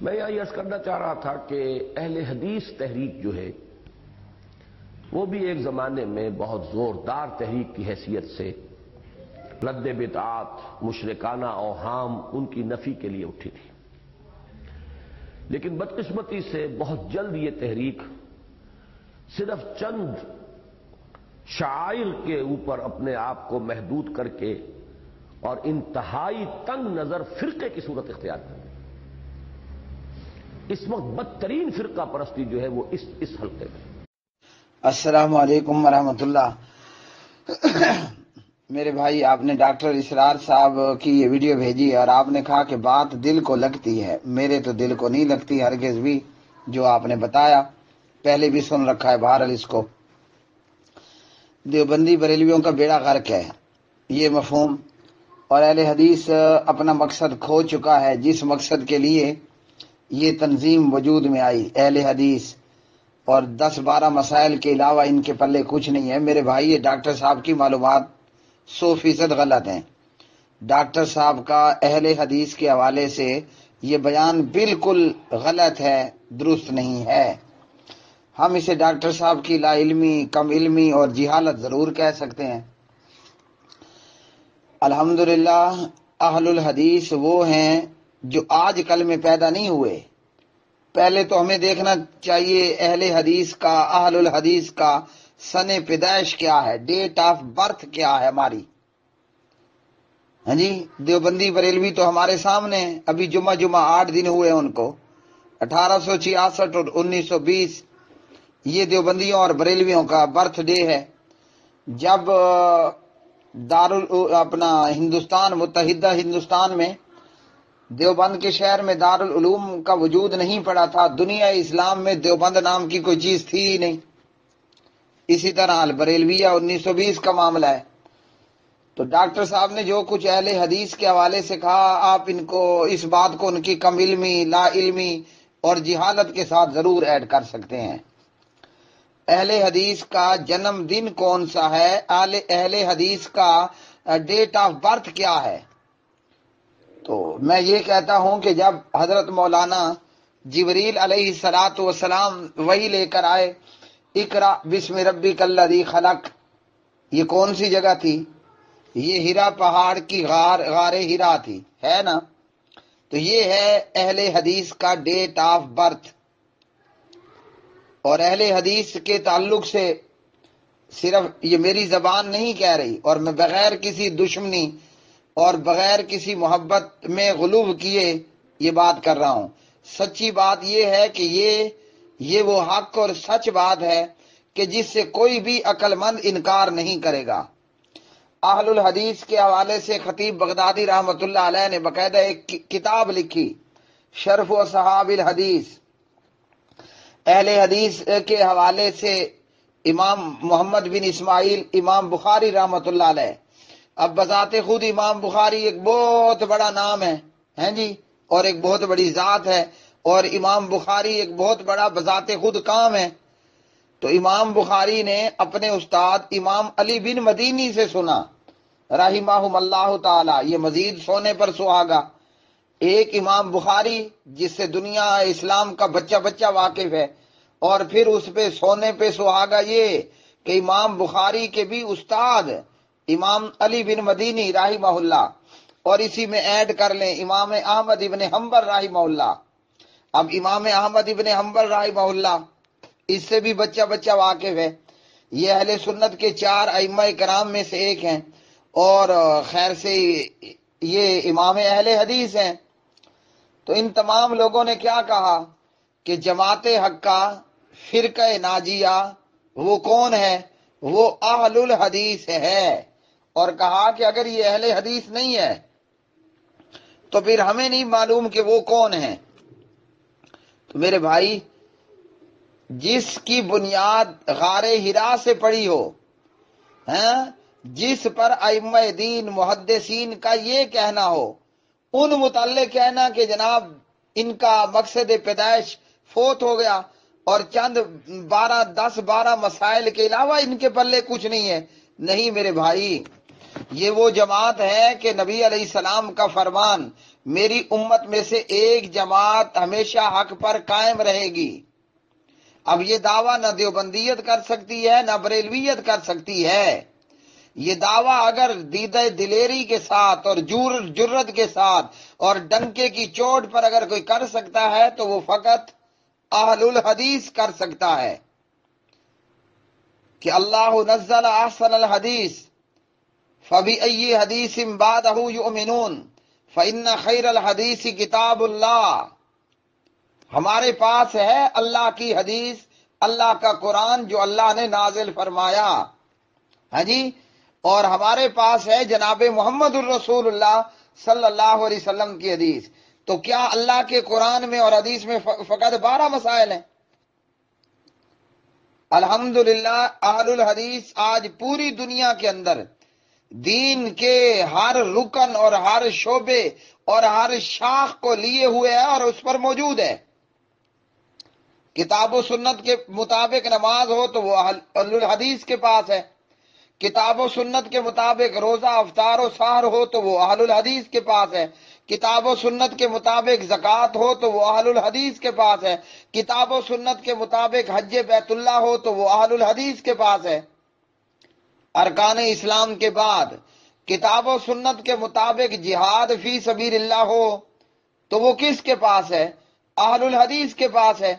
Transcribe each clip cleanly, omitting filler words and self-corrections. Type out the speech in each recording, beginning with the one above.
میں یہاں یہ عرض کرنا چاہ رہا تھا کہ اہل حدیث تحریک جو ہے وہ بھی ایک زمانے میں بہت زوردار تحریک کی حیثیت سے رد بدعات، مشرکانہ اوہام ان کی نفی کے لیے اٹھی تھی، لیکن بدقسمتی سے بہت جلد یہ تحریک صرف چند شعائر کے اوپر اپنے آپ کو محدود کر کے اور انتہائی تنگ نظر فرقے کی صورت اختیار کر گئی۔ اس وقت بدترین فرقہ پرستی جو ہے وہ اس حلقے میں۔ السلام علیکم ورحمۃ اللہ۔ میرے بھائی، آپ نے ڈاکٹر اسرار صاحب کی یہ ویڈیو بھیجی اور آپ نے کہا کہ بات دل کو لگتی ہے۔ میرے تو دل کو نہیں لگتی ہرگز بھی، جو آپ نے بتایا پہلے بھی سن رکھا ہے۔ بہرحال اس کو دیوبندی بریلویوں کا بیڑا غرق ہے، یہ مفہوم، اور اہل حدیث اپنا مقصد کھو چکا ہے جس مقصد کے لیے یہ تنظیم وجود میں آئی۔ اہل حدیث اور 10-12 مسائل کے علاوہ ان کے پلے کچھ نہیں ہے۔ میرے بھائی، یہ ڈاکٹر صاحب کی معلومات 100% غلط ہیں۔ ڈاکٹر صاحب کا اہل حدیث کے حوالے سے یہ بیان بالکل غلط ہے، درست نہیں ہے۔ ہم اسے ڈاکٹر صاحب کی لا علمی، کم علمی اور جہالت ضرور کہہ سکتے ہیں۔ الحمدللہ اہل الحدیث وہ ہیں جو آج کل میں پیدا نہیں ہوئے۔ پہلے تو ہمیں دیکھنا چاہیے اہل الحدیث کا سن پیدائش کیا ہے، ڈیٹ آف برتھ کیا ہے ہماری۔ ہاں جی، دیوبندی بریلوی تو ہمارے سامنے ہیں، ابھی جمعہ 8 دن ہوئے ان کو، 1866 اور 1920 یہ دیوبندیوں اور بریلویوں کا برتھ ڈے ہے، جب متحدہ ہندوستان میں دیوبند کے شہر میں دارالعلوم کا وجود نہیں پڑا تھا۔ دنیا اسلام میں دیوبند نام کی کوئی چیز تھی ہی نہیں۔ اسی طرح البریلویہ 1920 کا معاملہ ہے۔ تو ڈاکٹر صاحب نے جو کچھ اہل حدیث کے حوالے سے کہا، آپ اس بات کو ان کی کم علمی، لا علمی اور جہالت کے ساتھ ضرور ایڈ کر سکتے ہیں۔ اہل حدیث کا جنم دن کون سا ہے؟ اہل حدیث کا ڈیٹ آف برتھ کیا ہے؟ تو میں یہ کہتا ہوں کہ جب حضرت مولانا جبریل علیہ السلام وحی لے کر آئے، اقرا بسم ربک الذی خلق، یہ کون سی جگہ تھی؟ یہ ہرا پہاڑ کی غار ہرا تھی، ہے نا؟ تو یہ ہے اہل حدیث کا ڈیٹ آف برتھ۔ اور اہل حدیث کے تعلق سے صرف یہ میری زبان نہیں کہہ رہی، اور میں بغیر کسی دشمنی اور بغیر کسی محبت میں غلو کیے یہ بات کر رہا ہوں۔ سچی بات یہ ہے کہ یہ وہ حق اور سچ بات ہے کہ جس سے کوئی بھی عقل مند انکار نہیں کرے گا۔ اہل الحدیث کے حوالے سے خطیب بغدادی رحمۃ اللہ علیہ نے باقاعدہ ایک کتاب لکھی، شرف و صحاب الحدیث۔ اہل حدیث کے حوالے سے امام محمد بن اسماعیل امام بخاری رحمۃ اللہ علیہ، اب بذات خود امام بخاری ایک بہت بڑا نام ہے، ہیں جی، اور ایک بہت بڑی ذات ہے، اور امام بخاری ایک بہت بڑا بذات خود کام ہے۔ تو امام بخاری نے اپنے استاد امام علی بن مدینی سے سنا رحمہم اللہ تعالی، یہ مزید سونے پر سہاگا، ایک امام بخاری جس سے دنیا اسلام کا بچہ واقف ہے، اور پھر اس پہ سونے پہ سہاگا یہ کہ امام بخاری کے بھی استاد امام علی بن مدینی رحمہ اللہ، اور اسی میں ایڈ کر لیں امام احمد ابن حنبل رحمہ اللہ۔ اب امام احمد ابن حنبل رحمہ اللہ اس سے بھی بچہ واقف ہے، یہ اہل سنت کے 4 ائمہ کرام میں سے ایک ہیں، اور خیر سے یہ امام اہل حدیث ہیں۔ تو ان تمام لوگوں نے کیا کہا کہ جماعت حقہ، فرقہ ناجیہ وہ کون ہے؟ وہ اہل الحدیث ہے، اور کہا کہ اگر یہ اہل حدیث نہیں ہے تو پھر ہمیں نہیں معلوم کہ وہ کون ہیں۔ تو میرے بھائی، جس کی بنیاد غار ہرا سے پڑی ہو، جس پر ائمہ دین محدثین کا یہ کہنا ہو، ان متعلق کہنا کہ جناب ان کا مقصد پیدائش فوت ہو گیا اور چند 10-12 مسائل کے علاوہ ان کے پلے کچھ نہیں ہے، نہیں میرے بھائی، یہ وہ جماعت ہے کہ نبی علیہ السلام کا فرمان میری امت میں سے ایک جماعت ہمیشہ حق پر قائم رہے گی۔ اب یہ دعویٰ نہ دیوبندیت کر سکتی ہے نہ بریلویت کر سکتی ہے۔ یہ دعویٰ اگر دیدہ دلیری کے ساتھ اور جرت کے ساتھ اور ڈنکے کی چوٹ پر اگر کوئی کر سکتا ہے تو وہ فقط اہل الحدیث کر سکتا ہے کہ اللہ نزل احسن الحدیث فبأی حدیث بعدہ یؤمنون فإن خیر الحدیث کتاب اللہ۔ ہمارے پاس ہے اللہ کی حدیث، اللہ کا قرآن جو اللہ نے نازل فرمایا، ہاں جی، اور ہمارے پاس ہے جناب محمد الرسول اللہ صلی اللہ علیہ وسلم کی حدیث۔ تو کیا اللہ کے قرآن میں اور حدیث میں فقط 12 مسائل ہیں؟ الحمدللہ اہل الحدیث آج پوری دنیا کے اندر دین کے ہر رکن اور ہر شعبے اور ہر شاخ کو لیے ہوئے ہے اور اس پر موجود ہے۔ کتاب و سنت کے مطابق نماز ہو تو وہ اہل الحدیث کے پاس ہے، کتاب و سنت کے مطابق روزہ افطار و سحر ہو تو وہ اہل الحدیث کے پاس ہے، کتاب و سنت کے مطابق زکوٰۃ ہو تو وہ اہل الحدیث کے پاس ہے، کتاب و سنت کے مطابق حج بیت اللہ ہو تو وہ اہل الحدیث کے پاس ہے۔ ارکان اسلام کے بعد کتاب و سنت کے مطابق جہاد فی سبیل اللہ ہو تو وہ کس کے پاس ہے؟ اہل الحدیث کے پاس ہے۔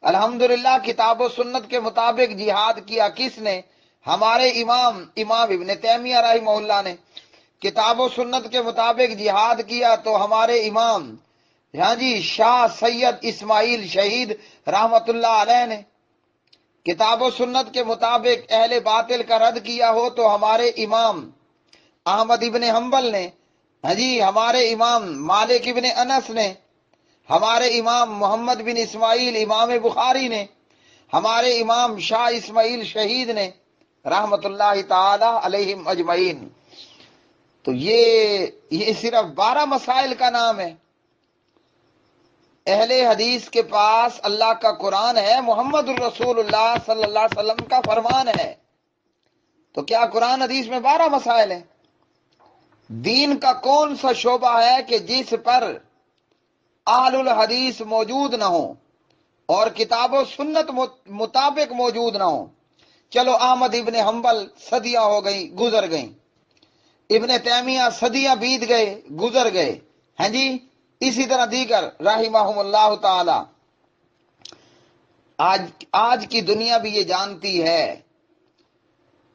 الحمدللہ کتاب و سنت کے مطابق جہاد کیا کس نے؟ ہمارے امام ابن تیمیہ رحمہ اللہ نے۔ کتاب و سنت کے مطابق جہاد کیا تو ہمارے امام ہاں جی شاہ سید اسماعیل شہید رحمت اللہ علیہ نے۔ کتاب و سنت کے مطابق اہل باطل کا رد کیا ہو تو ہمارے امام احمد ابن حنبل نے، ہاں جی ہمارے امام مالک ابن انس نے، ہمارے امام محمد بن اسماعیل امام بخاری نے، ہمارے امام شاہ اسماعیل شہید نے رحمت اللہ تعالی علیہم اجمعین۔ تو یہ صرف 12 مسائل کا نام ہے۔ اہل حدیث کے پاس اللہ کا قرآن ہے، محمد الرسول اللہ صلی اللہ علیہ وسلم کا فرمان ہے۔ تو کیا قرآن حدیث میں 12 مسائل ہیں؟ دین کا کون سا شعبہ ہے کہ جس پر اہل الحدیث موجود نہ ہو اور کتاب و سنت مطابق موجود نہ ہو؟ چلو احمد ابن حنبل صدیاں ہو گئیں گزر گئیں، ابن تیمیہ صدیاں بیت گئے گزر گئے، ہیں جی، اسی طرح دیگر رحمہم اللہ تعالی۔ آج کی دنیا بھی یہ جانتی ہے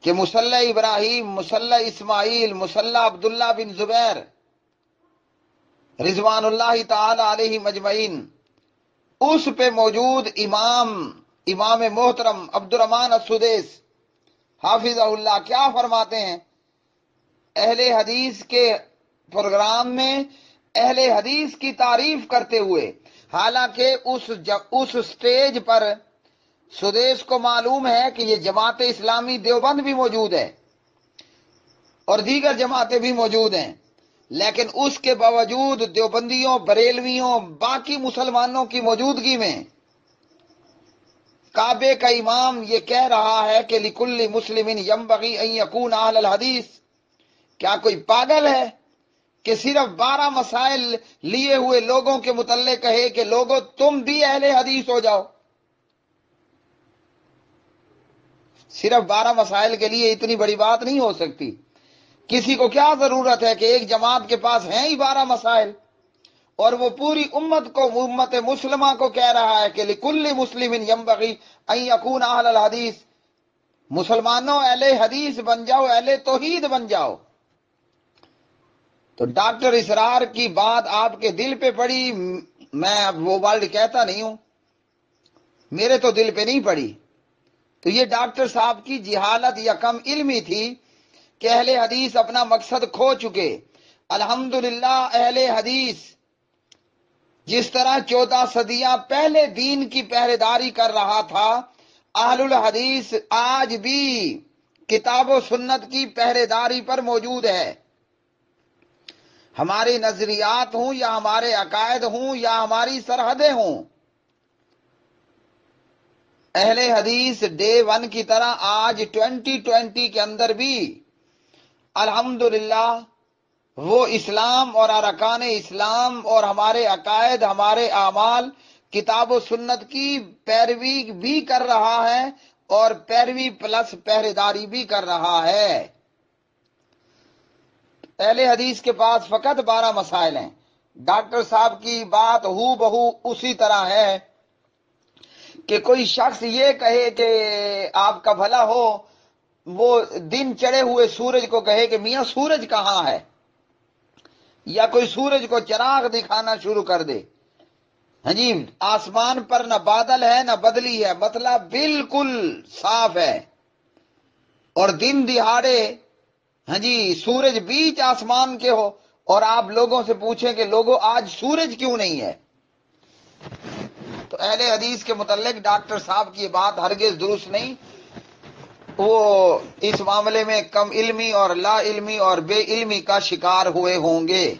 کہ مصلی ابراہیم، مصلی اسماعیل، مصلی عبداللہ بن زبیر رضوان اللہ تعالی علیہ مجمعین، اس پہ موجود امام محترم عبد الرحمن السدیس حافظہ اللہ کیا فرماتے ہیں؟ اہل حدیث کے پروگرام میں اہل حدیث کی تعریف کرتے ہوئے، حالانکہ اس سٹیج پر سدیس کو معلوم ہے کہ یہ جماعت اسلامی دیوبند بھی موجود ہے اور دیگر جماعتیں بھی موجود ہیں، لیکن اس کے باوجود دیوبندیوں، بریلویوں، باقی مسلمانوں کی موجودگی میں کعبے کا امام یہ کہہ رہا ہے کہ لکل مسلم ینبغی ان یکون اہل الحدیث۔ کیا کوئی پاگل ہے کہ صرف 12 مسائل لیے ہوئے لوگوں کے متعلق کہے کہ لوگوں تم بھی اہل حدیث ہو جاؤ؟ صرف 12 مسائل کے لیے اتنی بڑی بات نہیں ہو سکتی۔ کسی کو کیا ضرورت ہے کہ ایک جماعت کے پاس ہیں ہی 12 مسائل اور وہ پوری امت کو، امت مسلمہ کو کہہ رہا ہے کہ لکل مسلم ینبغی ان یکون اہل الحدیث، مسلمانوں اہل حدیث بن جاؤ، اہل توحید بن جاؤ۔ تو ڈاکٹر اسرار کی بات آپ کے دل پہ پڑی، میں اب وہ ورڈ کہتا نہیں ہوں، میرے تو دل پہ نہیں پڑی۔ تو یہ ڈاکٹر صاحب کی جہالت یا کم علمی تھی کہ اہل حدیث اپنا مقصد کھو چکے۔ الحمدللہ اہل حدیث جس طرح 14 صدیاں پہلے دین کی پہرے داری کر رہا تھا، اہل الحدیث آج بھی کتاب و سنت کی پہرے داری پر موجود ہے۔ ہمارے نظریات ہوں یا ہمارے عقائد ہوں یا ہماری سرحدیں ہوں، اہل حدیث ڈے 1 کی طرح آج 2020 کے اندر بھی الحمدللہ وہ اسلام اور ارکان اسلام اور ہمارے عقائد، ہمارے اعمال، کتاب و سنت کی پیروی بھی کر رہا ہے اور پیروی پلس پہرے داری بھی کر رہا ہے۔ اہل حدیث کے پاس فقط 12 مسائل ہیں۔ ڈاکٹر صاحب کی بات ہو بہو اسی طرح ہے کہ کوئی شخص یہ کہے کہ آپ کا بھلا ہو، وہ دن چڑھے ہوئے سورج کو کہے کہ میاں سورج کہاں ہے، یا کوئی سورج کو چراغ دکھانا شروع کر دے۔ ہاں جی، آسمان پر نہ بادل ہے نہ بدلی ہے، مطلب بالکل صاف ہے، اور دن دہاڑے ہاں جی سورج بیچ آسمان کے ہو، اور آپ لوگوں سے پوچھیں کہ لوگوں آج سورج کیوں نہیں ہے، تو اہل حدیث کے متعلق ڈاکٹر صاحب کی بات ہرگز درست نہیں۔ وہ اس معاملے میں کم علمی اور لا علمی اور بے علمی کا شکار ہوئے ہوں گے۔